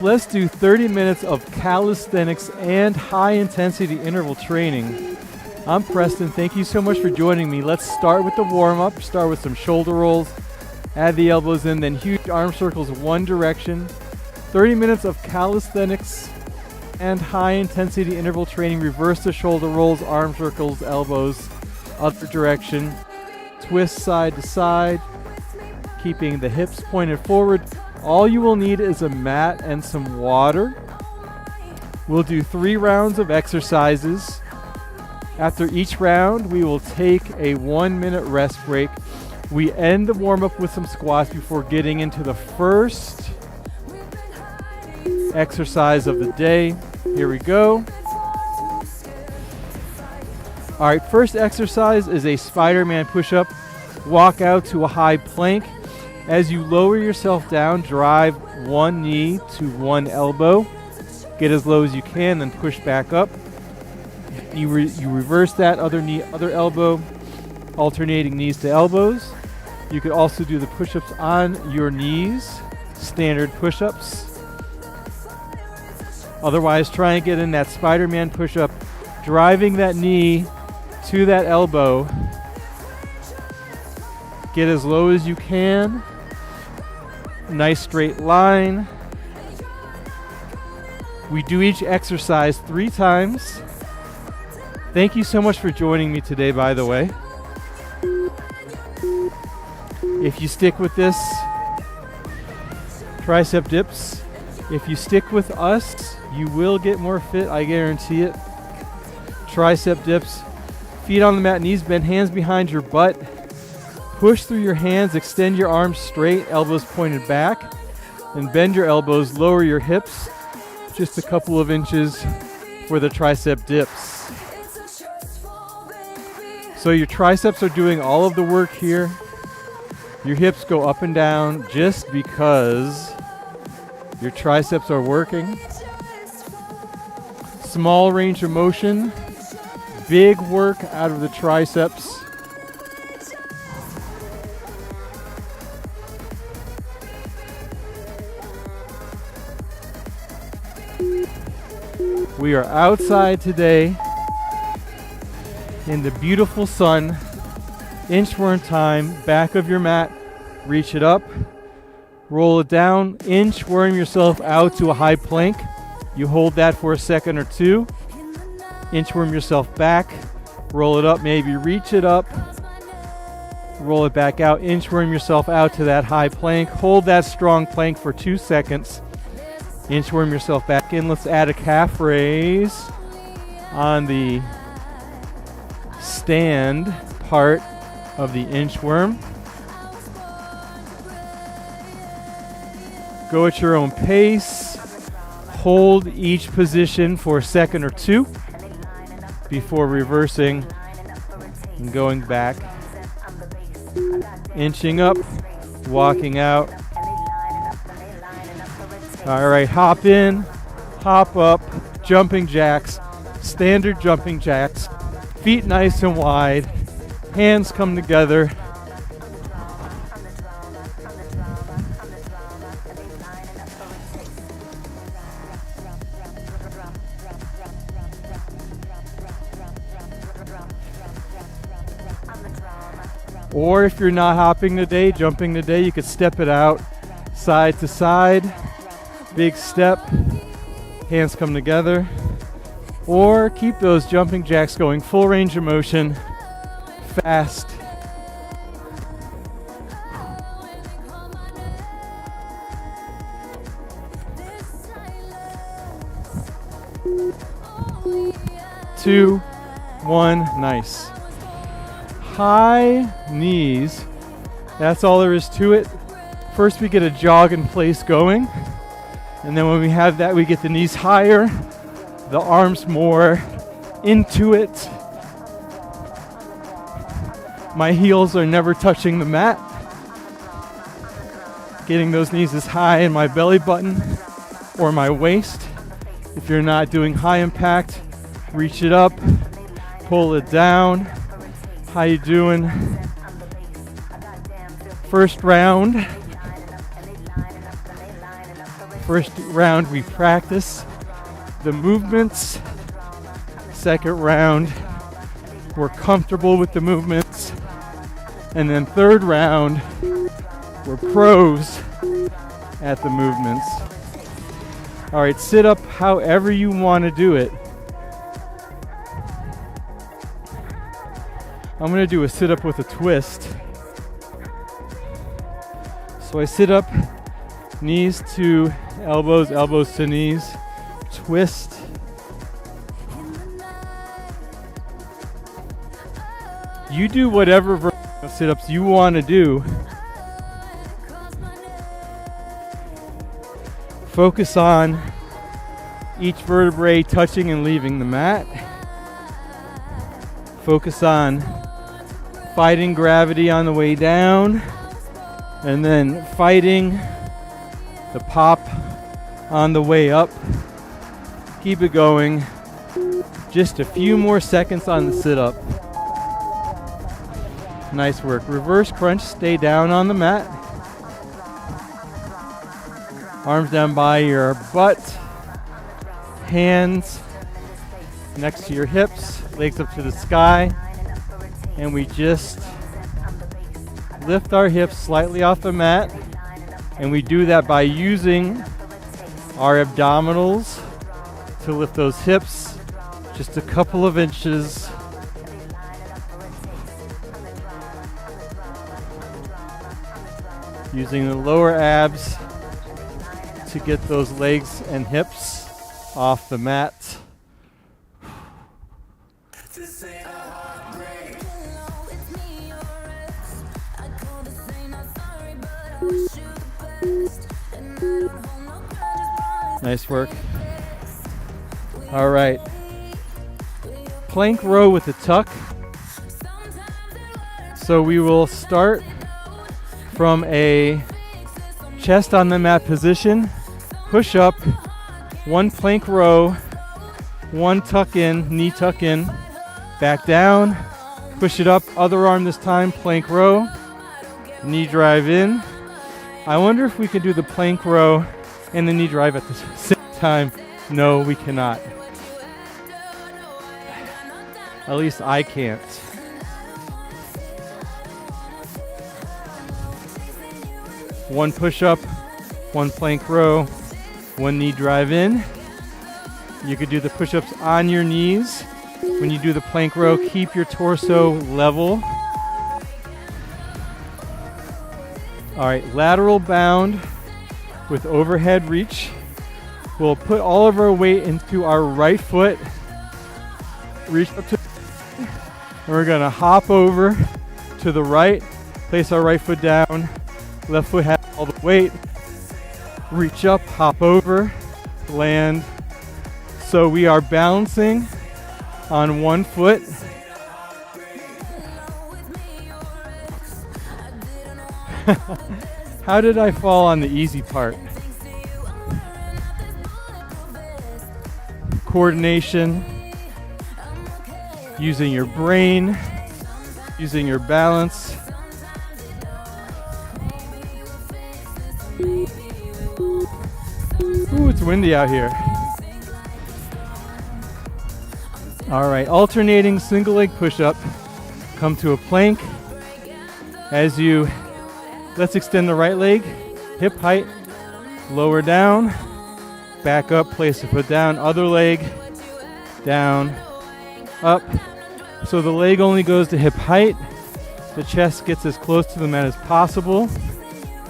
Let's do 30 minutes of calisthenics and high-intensity interval training. I'm Preston. Thank you so much for joining me. Let's start with the warm-up. Start with some shoulder rolls. Add the elbows in, then huge arm circles one direction. 30 minutes of calisthenics and high-intensity interval training. Reverse the shoulder rolls, arm circles, elbows, other direction. Twist side to side, keeping the hips pointed forward. All you will need is a mat and some water. We'll do 3 rounds of exercises. After each round, we will take a 1-minute rest break. We end the warm-up with some squats before getting into the first exercise of the day. Here we go. All right, first exercise is a Spiderman Pushup. Walk out to a high plank. As you lower yourself down, drive one knee to one elbow. Get as low as you can, then push back up. You reverse that other knee, other elbow, alternating knees to elbows. You could also do the push-ups on your knees, standard push-ups. Otherwise, try and get in that Spiderman push-up, driving that knee to that elbow. Get as low as you can. Nice straight line. We do each exercise 3 times. Thank you so much for joining me today, by the way. If you stick with this, tricep dips. If you stick with us, you will get more fit, I guarantee it. Tricep dips. Feet on the mat, knees bent, hands behind your butt. Push through your hands, extend your arms straight, elbows pointed back, and bend your elbows, lower your hips, just a couple of inches for the tricep dips. So your triceps are doing all of the work here. Your hips go up and down just because your triceps are working. Small range of motion, big work out of the triceps. We are outside today in the beautiful sun. Inchworm time, back of your mat, reach it up, roll it down, inchworm yourself out to a high plank. You hold that for a second or 2. Inchworm yourself back, roll it up, maybe reach it up, roll it back out, inchworm yourself out to that high plank. Hold that strong plank for 2 seconds. Inchworm yourself back in. Let's add a calf raise on the stand part of the inchworm. Go at your own pace. Hold each position for a second or 2 before reversing and going back. Inching up, walking out. All right, hop in, hop up, jumping jacks, standard jumping jacks, feet nice and wide, hands come together. Or if you're not hopping today, jumping today, you could step it out side to side. Big step, hands come together, or keep those jumping jacks going, full range of motion, fast. Two, one, nice. High knees, that's all there is to it. First we get a jog in place going. And then when we have that, we get the knees higher, the arms more into it. My heels are never touching the mat. Getting those knees as high in my belly button or my waist. If you're not doing high impact, reach it up, pull it down. How you doing? First round. First round we practice the movements. Second round we're comfortable with the movements. And then third round we're pros at the movements. All right, sit up however you want to do it. I'm going to do a sit up with a twist. So I sit up, knees to elbows, elbows to knees, twist. You do whatever version of sit-ups you want to do. Focus on each vertebrae touching and leaving the mat. Focus on fighting gravity on the way down, and then fighting the pop on the way up. Keep it going. Just a few more seconds on the sit-up. Nice work. Reverse crunch, stay down on the mat. Arms down by your butt. Hands next to your hips, legs up to the sky. And we just lift our hips slightly off the mat. And we do that by using our abdominals to lift those hips just a couple of inches. Using the lower abs to get those legs and hips off the mat. Nice work. All right. Plank row with a tuck. So we will start from a chest on the mat position, push up, one plank row, one tuck in, knee tuck in, back down, push it up, other arm this time, plank row, knee drive in. I wonder if we can do the plank row and the knee drive at the same time. No, we cannot. At least I can't. One push-up, one plank row, one knee drive in. You could do the push-ups on your knees. When you do the plank row, keep your torso level. All right, lateral bound with overhead reach. We'll put all of our weight into our right foot. Reach up to, and we're gonna hop over to the right, place our right foot down, left foot has all the weight, reach up, hop over, land. So we are balancing on one foot. How did I fall on the easy part? Coordination, using your brain, using your balance. Ooh, it's windy out here. All right, alternating single leg push-up. Come to a plank. Let's extend the right leg, hip height, lower down, back up, place the foot down, other leg, down, up. So the leg only goes to hip height. The chest gets as close to the mat as possible.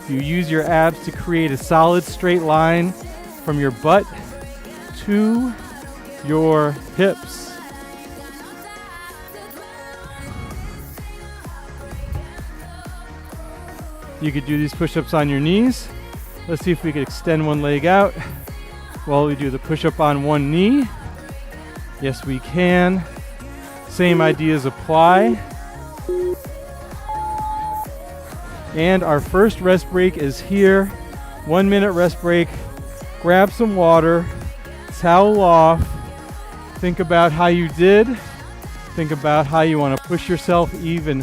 You use your abs to create a solid straight line from your butt to your hips. You could do these push-ups on your knees. Let's see if we could extend one leg out while we do the push-up on one knee. Yes, we can. Same ideas apply. And our first rest break is here. 1 minute rest break. Grab some water, towel off. Think about how you did. Think about how you want to push yourself even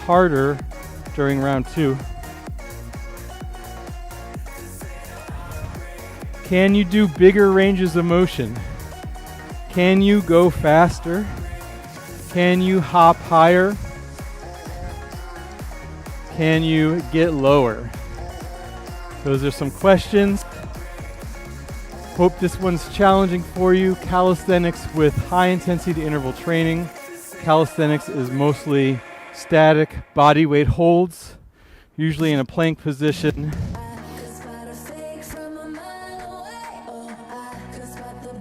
harder during round 2. Can you do bigger ranges of motion? Can you go faster? Can you hop higher? Can you get lower? Those are some questions. Hope this one's challenging for you. Calisthenics with high intensity interval training. Calisthenics is mostly static body weight holds, usually in a plank position.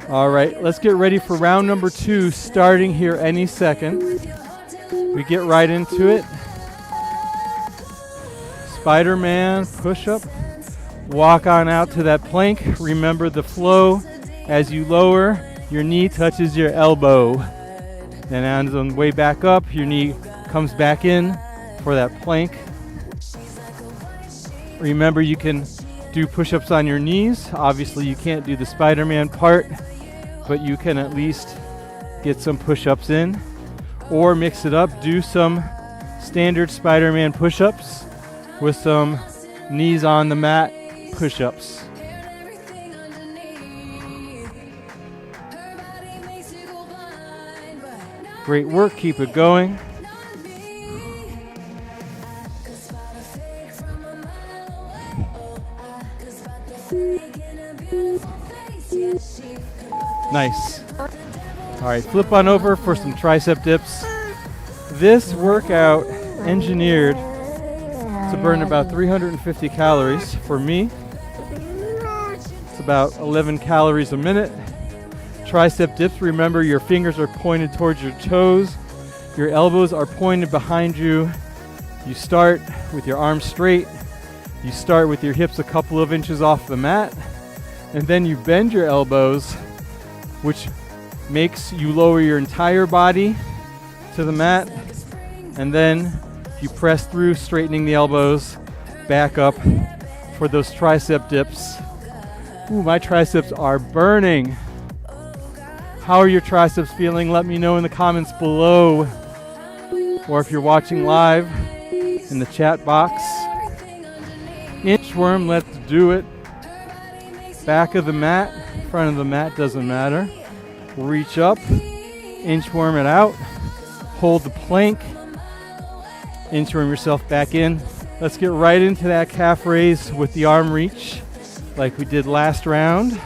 All right, let's get ready for round number 2, starting here any second. We get right into it. Spiderman Pushup. Walk on out to that plank. Remember the flow. As you lower, your knee touches your elbow. Then on the way back up, your knee comes back in for that plank. Remember, you can do push-ups on your knees. Obviously, you can't do the Spider-Man part, but you can at least get some push-ups in. Or mix it up, do some standard Spider-Man push-ups with some knees on the mat push-ups. Great work, keep it going. Nice. All right, flip on over for some tricep dips. This workout engineered to burn about 350 calories. For me, it's about 11 calories a minute. Tricep dips, remember your fingers are pointed towards your toes. Your elbows are pointed behind you. You start with your arms straight. You start with your hips a couple of inches off the mat. And then you bend your elbows, which makes you lower your entire body to the mat. And then you press through, straightening the elbows back up for those tricep dips. Ooh, my triceps are burning. How are your triceps feeling? Let me know in the comments below. Or if you're watching live, in the chat box. Inchworm, let's do it. Back of the mat, front of the mat, doesn't matter. Reach up, inchworm it out. Hold the plank. Inchworm yourself back in. Let's get right into that calf raise with the arm reach like we did last round.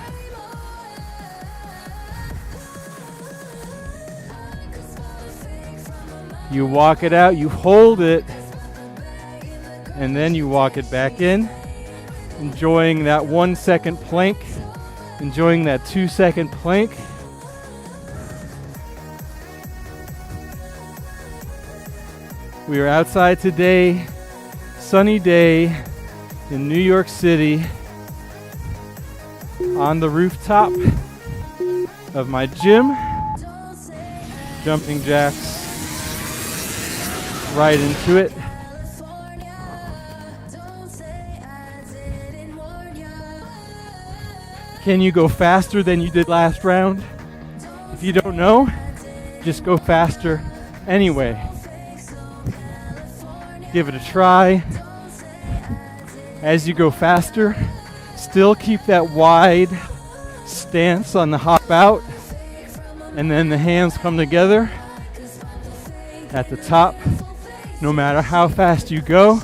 You walk it out, you hold it, and then you walk it back in. Enjoying that 1 second plank, enjoying that 2 second plank. We are outside today, sunny day in New York City, on the rooftop of my gym, jumping jacks right into it. Can you go faster than you did last round? If you don't know, just go faster anyway. Give it a try. As you go faster, still keep that wide stance on the hop out, and then the hands come together at the top. No matter how fast you go,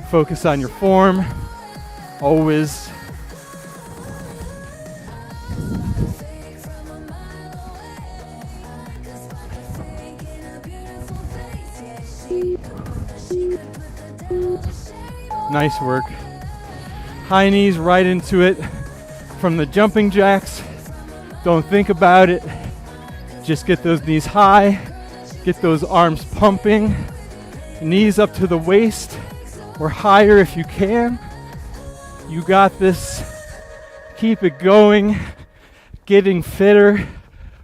focus on your form. Always. Nice work. High knees right into it from the jumping jacks. Don't think about it. Just get those knees high. Get those arms pumping. Knees up to the waist or higher if you can. You got this. Keep it going. Getting fitter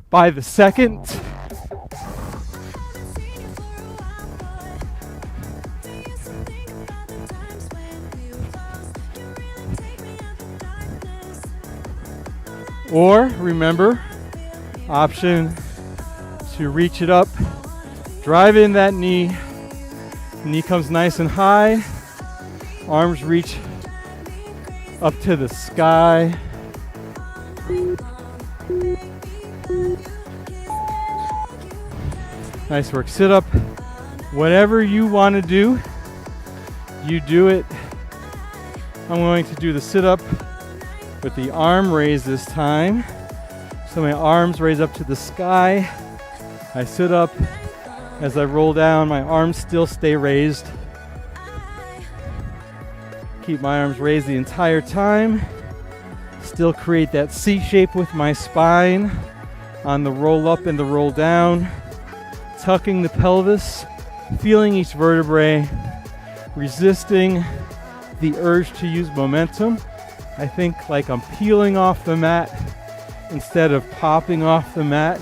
by the second. Or remember, option to reach it up, drive in that knee. Knee comes nice and high. Arms reach up to the sky. Nice work. Sit up. Whatever you want to do, you do it. I'm going to do the sit up with the arm raise this time. So my arms raise up to the sky. I sit up. As I roll down, my arms still stay raised. Keep my arms raised the entire time. Still create that C shape with my spine on the roll up and the roll down. Tucking the pelvis, feeling each vertebrae, resisting the urge to use momentum. I think like I'm peeling off the mat instead of popping off the mat.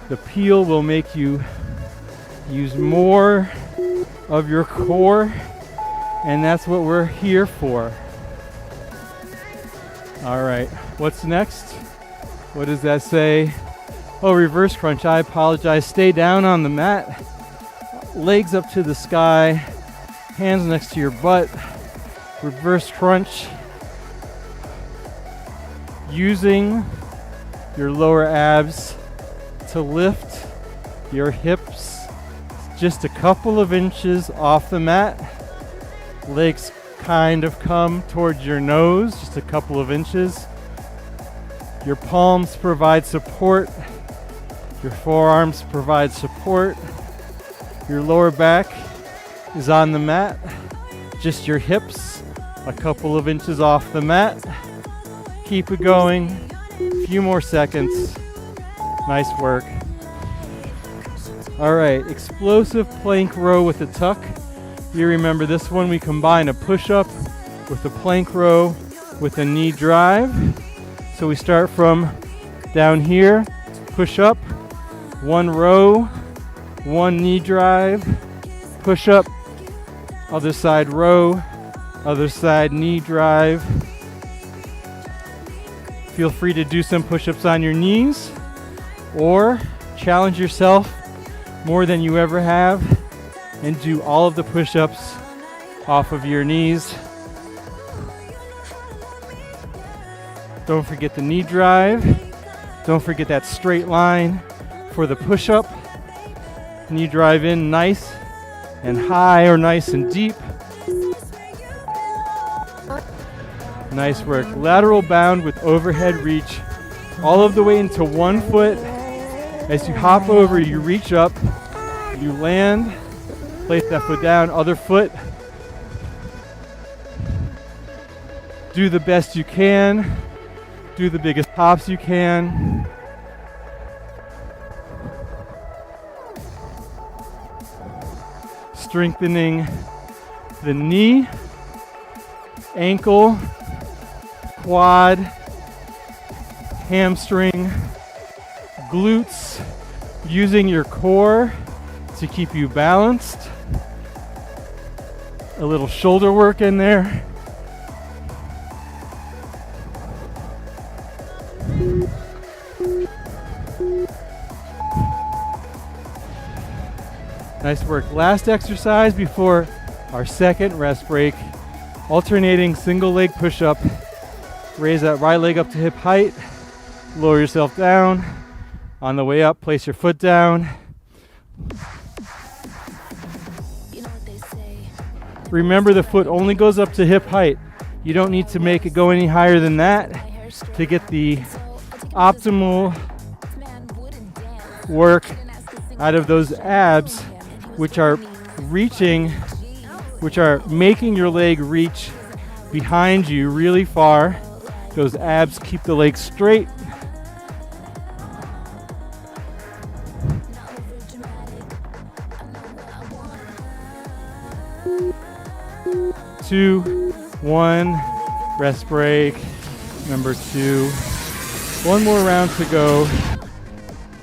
The peel will make you use more of your core, and that's what we're here for. All right, what's next? What does that say? Oh, reverse crunch, I apologize. Stay down on the mat, legs up to the sky, hands next to your butt. Reverse crunch, using your lower abs to lift your hips just a couple of inches off the mat. Legs kind of come towards your nose, just a couple of inches. Your palms provide support. Your forearms provide support. Your lower back is on the mat. Just your hips a couple of inches off the mat. Keep it going. A few more seconds. Nice work. All right, explosive plank row with a tuck. You remember this one, we combine a push-up with a plank row with a knee drive. So we start from down here, push up, one row, one knee drive, push up, other side row, other side knee drive. Feel free to do some push-ups on your knees or challenge yourself more than you ever have and do all of the push-ups off of your knees. Don't forget the knee drive. Don't forget that straight line for the push-up. Knee drive in nice and high or nice and deep. Nice work. Lateral bound with overhead reach all of the way into one foot. As you hop over, you reach up, you land, place that foot down, other foot. Do the best you can. Do the biggest hops you can. Strengthening the knee, ankle, quad, hamstring, glutes, using your core to keep you balanced. A little shoulder work in there. Nice work. Last exercise before our second rest break. Alternating single leg push-up. Raise that right leg up to hip height. Lower yourself down. On the way up, place your foot down. Remember, the foot only goes up to hip height. You don't need to make it go any higher than that to get the optimal work out of those abs, which are reaching, which are making your leg reach behind you really far. Those abs keep the leg straight. Two, one, rest break, number two. One more round to go.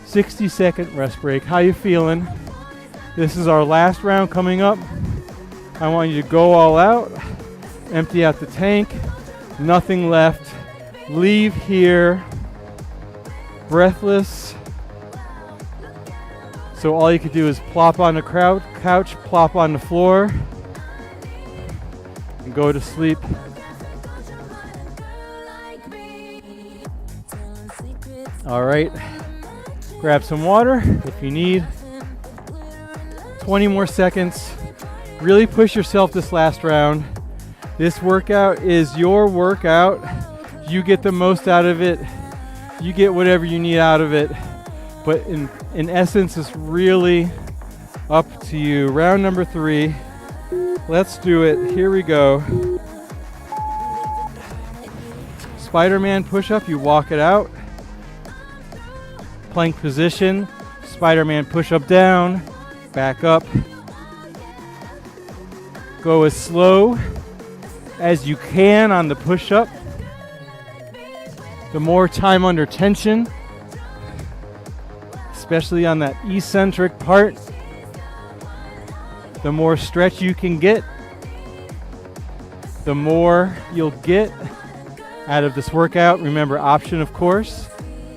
60-second rest break. How you feeling? This is our last round coming up. I want you to go all out, empty out the tank, nothing left. Leave here breathless. So all you could do is plop on the couch, plop on the floor, and go to sleep. All right, grab some water if you need. 20 more seconds. Really push yourself this last round. This workout is your workout. You get the most out of it. You get whatever you need out of it. But in essence, it's really up to you. Round number 3. Let's do it. Here we go. Spider-Man push-up, you walk it out. Plank position, Spider-Man push-up down, back up. Go as slow as you can on the push-up. The more time under tension, especially on that eccentric part, the more stretch you can get, the more you'll get out of this workout. Remember, option of course,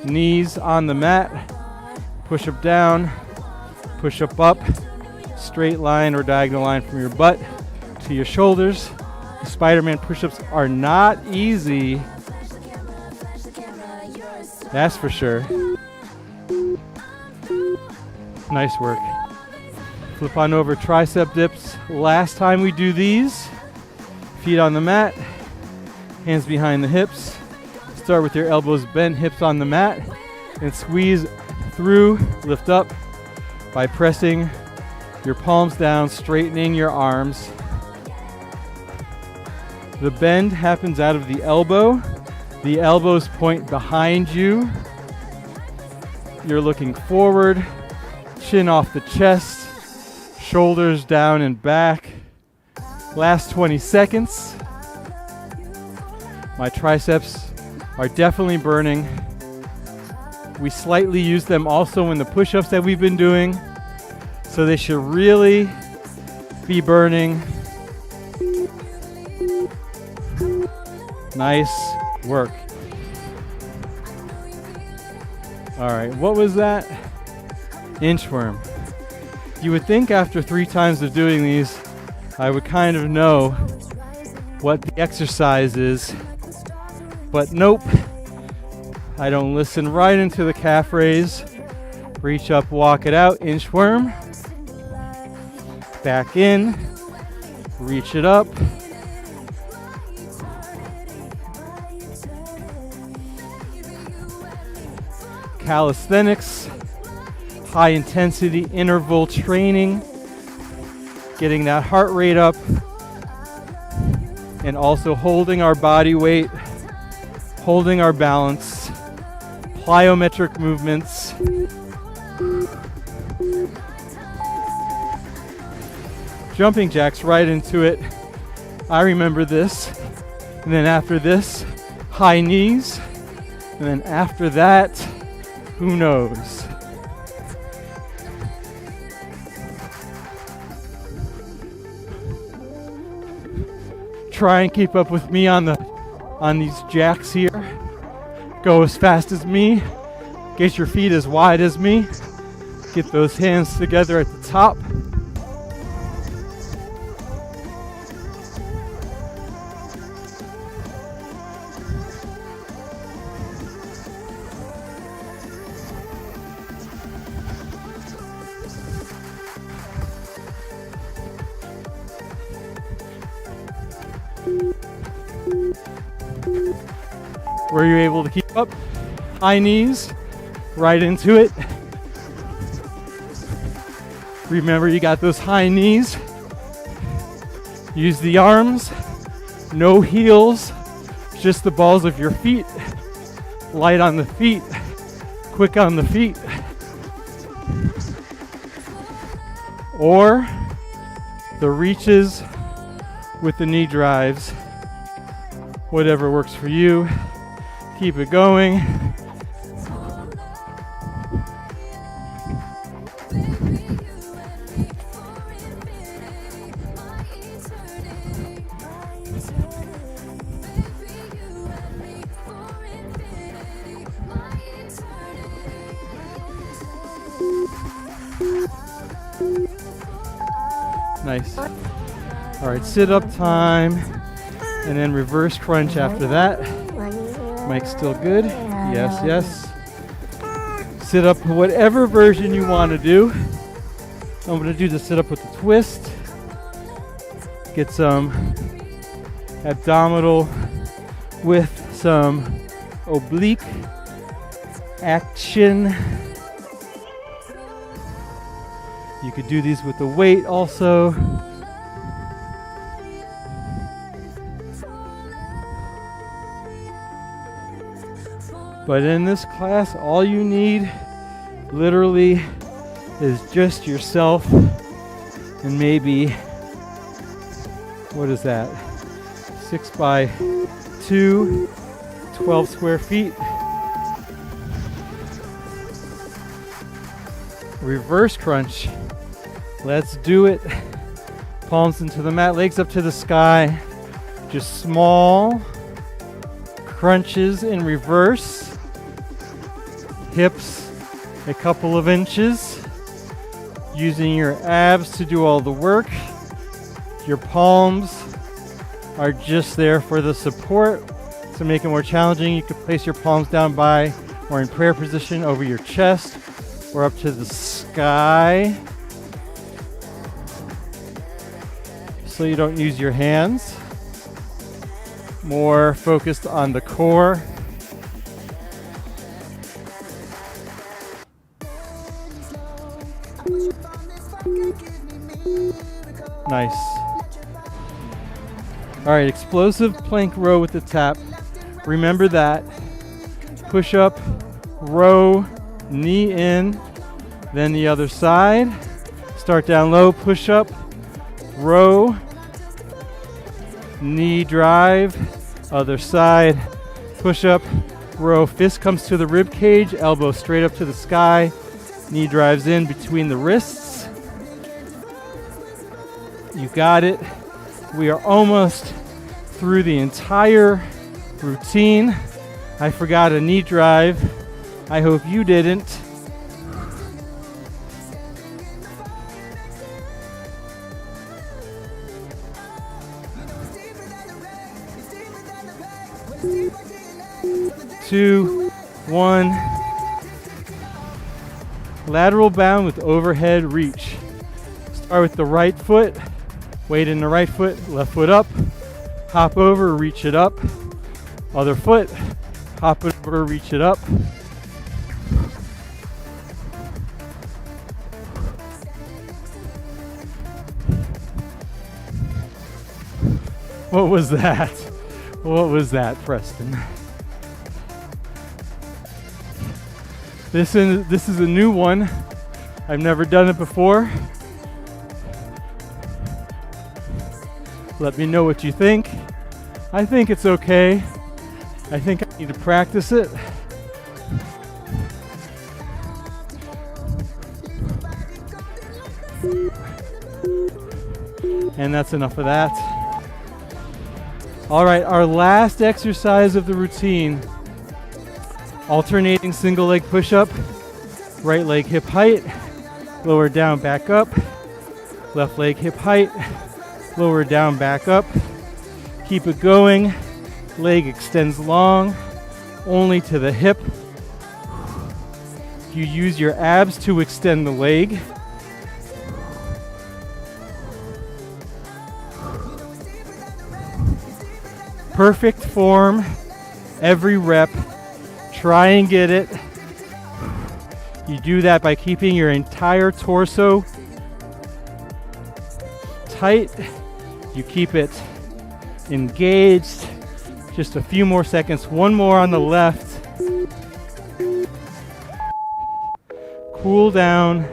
knees on the mat, push up down, push up, straight line or diagonal line from your butt to your shoulders. The Spider-Man push-ups are not easy, that's for sure. Nice work. Flip on over, tricep dips. Last time we do these, feet on the mat, hands behind the hips. Start with your elbows bent, hips on the mat, and squeeze through, lift up by pressing your palms down, straightening your arms. The bend happens out of the elbow. The elbows point behind you. You're looking forward, chin off the chest, shoulders down and back. Last 20 seconds. My triceps are definitely burning. We slightly use them also in the push-ups that we've been doing, so they should really be burning. Nice work. All right, what was that? Inchworm. You would think after 3 times of doing these, I would kind of know what the exercise is, but nope. I don't listen. Right into the calf raise. Reach up, walk it out, inchworm. Back in, reach it up. Calisthenics, high intensity interval training, getting that heart rate up, and also holding our body weight, holding our balance, plyometric movements. Jumping jacks, right into it. I remember this. And then after this, high knees. And then after that, who knows? Try and keep up with me on these jacks here. Go as fast as me. Get your feet as wide as me. Get those hands together at the top. Were you able to keep up? High knees, right into it. Remember, you got those high knees. Use the arms, no heels, just the balls of your feet. Light on the feet, quick on the feet. Or the reaches with the knee drives. Whatever works for you. Keep it going. Nice. All right, sit up time, and then reverse crunch after that. Mike's still good. Yes, yes. sit up, whatever version you want to do. I'm going to do the sit up with the twist. Get some abdominal with some oblique action. You could do these with the weight also. But in this class, all you need literally is just yourself and maybe, what is that? 6 by 2, 12 square feet. Reverse crunch. Let's do it. Palms into the mat, legs up to the sky. Just small crunches in reverse. Hips a couple of inches. Using your abs to do all the work. Your palms are just there for the support. To make it more challenging, you could place your palms down by or in prayer position over your chest or up to the sky. So you don't use your hands. More focused on the core. Nice. All right, explosive plank row with the tap. Remember that. Push up, row, knee in, then the other side. Start down low, push up, row, knee drive, other side, push up, row, fist comes to the rib cage, elbow straight up to the sky, knee drives in between the wrists. You got it. We are almost through the entire routine. I forgot a knee drive. I hope you didn't. Two, one. Lateral bound with overhead reach. Start with the right foot. Weight in the right foot, left foot up. Hop over, reach it up. Other foot, hop over, reach it up. What was that? What was that, Preston? This is a new one. I've never done it before. Let me know what you think. I think it's okay. I think I need to practice it. And that's enough of that. All right, our last exercise of the routine. Alternating single leg push-up. Right leg hip height. Lower down, back up. Left leg hip height. Lower down, back up. Keep it going. Leg extends long, only to the hip. You use your abs to extend the leg. Perfect form, every rep. Try and get it. You do that by keeping your entire torso tight. You keep it engaged. Just a few more seconds. One more on the left. Cool down.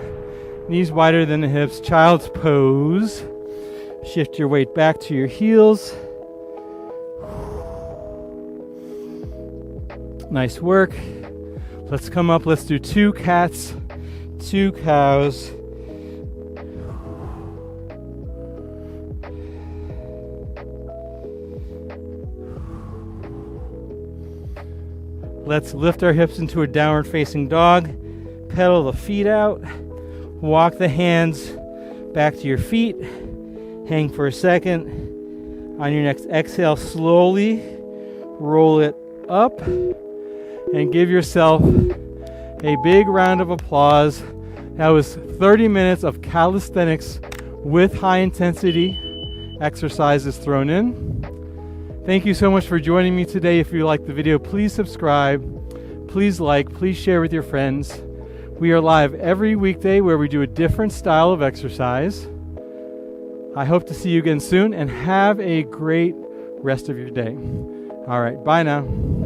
Knees wider than the hips. Child's pose. Shift your weight back to your heels. Nice work. Let's come up. Let's do 2 cats, 2 cows. Let's lift our hips into a downward facing dog. Pedal the feet out. Walk the hands back to your feet. Hang for a second. On your next exhale, slowly roll it up and give yourself A big round of applause. That was 30 minutes of calisthenics with high intensity exercises thrown in. Thank you so much for joining me today. If you liked the video, please subscribe, please like, please share with your friends. We are live every weekday where we do a different style of exercise. I hope to see you again soon, and have a great rest of your day. All right, bye now.